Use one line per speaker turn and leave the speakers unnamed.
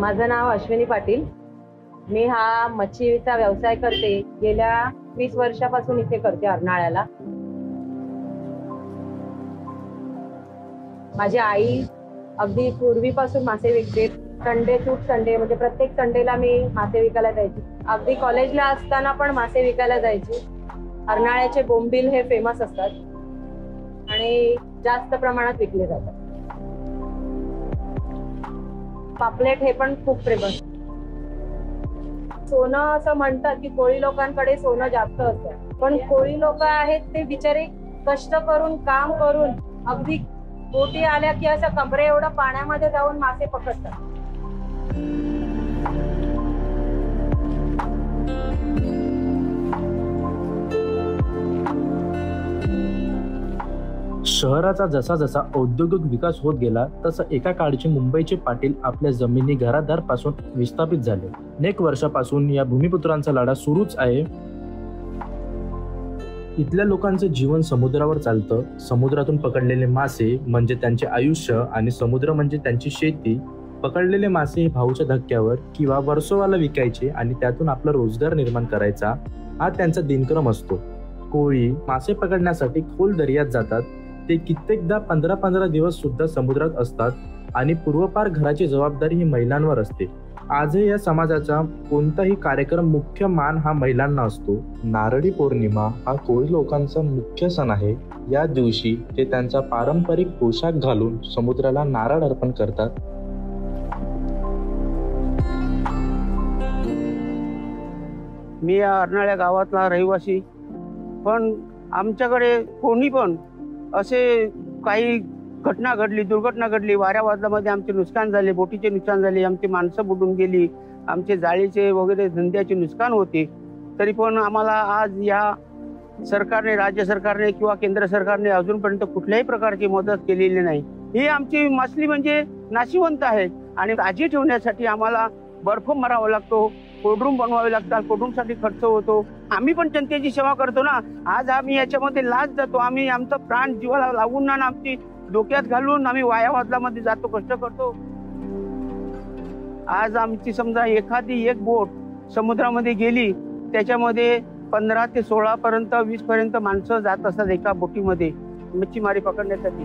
माझं नाव अश्विनी पाटील। मी हा मच्छीचा व्यवसाय करते। गेल्या 20 वर्षापासून इथे करते अर्नाळ्याला। माझी आई अगदी पूर्वीपासून मासे विकते। संडे टू संडे म्हणजे प्रत्येक संडेला मी मासे विकायला जायची। अगदी कॉलेजला असताना पण मासे विकायला जायची। अर्नाळ्याचे बोंबील हे फेमस असतात आणि जास्त प्रमाणात विकले जातात। पापलेट हे पण खूप फेमस। सोनं असं म्हणतात की कोळी लोकांकडे सोनं जास्त असतं, पण कोळी लोक आहेत ते बिचारे कष्ट करून काम करून अगदी बोटी आल्या की असं कमरे एवढं पाण्यामध्ये जाऊन मासे पकडतात।
शहराचा जसा जसा औद्योगिक विकास होत गेला तसं एका काळचे मुंबईचे पाटील आपल्या जमिनी घरादार पासून विस्थापित झाले। अनेक वर्षापासून या भूमिपुत्रांचा लढा सुरूच आहे। इथल्या लोकांचं जीवन समुद्रावर चालतं। समुद्रातून पकडलेले मासे म्हणजे त्यांचे आयुष्य आणि समुद्र म्हणजे त्यांची शेती। पकडलेले मासे हे भाऊच्या धक्क्यावर किंवा वर्सोवाला विकायचे आणि त्यातून आपला रोजगार निर्माण करायचा हा त्यांचा दिनक्रम असतो। कोळी मासे पकडण्यासाठी खोल दर्यात जातात। ते कित्येकदा 15-15 दिवस सुद्धा समुद्रात असतात आणि पूर्वपार घराची जबाबदारी ही महिलांवर असते। आजही या समाजाचा कोणताही कार्यक्रम मुख्य मान हा महिलांना असतो। नारळी पौर्णिमा हा कोळी लोकांचा मुख्य सण आहे। या दिवशी ते त्यांचा पारंपरिक पोशाख घालून समुद्राला नारळ अर्पण करतात।
मी या अर्नाळ्या गावातला रहिवासी, पण आमच्याकडे कोणी पण असे काही घटना घडली, दुर्घटना घडली, वाऱ्या वादळामध्ये आमचे नुकसान झाले, बोटीचे नुकसान झाले, आमची माणसं बुडून गेली, आमचे जाळीचे वगैरे धंद्याचे नुकसान होते, तरी पण आम्हाला आज या सरकारने, राज्य सरकारने किंवा केंद्र सरकारने अजूनपर्यंत कुठल्याही प्रकारची मदत केलेली नाही। ही आमची मासली म्हणजे नाशिवंत आहे आणि ताजी ठेवण्यासाठी आम्हाला बर्फ मारावा लागतो, कोल्ड्रूम बनवावे लागतात, कोल्ड्रूमसाठी खर्च होतो। आम्ही पण जनतेची सेवा करतो ना। आज आम्ही याच्यामध्ये लाच जातो, आम्ही आमचा प्राण जीवाला लावून ना आमची डोक्यात घालून आम्ही वाया वादळामध्ये जातो, कष्ट करतो। आज आमची समजा एखादी एक बोट समुद्रामध्ये गेली, त्याच्यामध्ये 15 ते 16 पर्यंत 20 पर्यंत माणसं जात असतात एका बोटीमध्ये मच्छीमारी पकडण्यासाठी।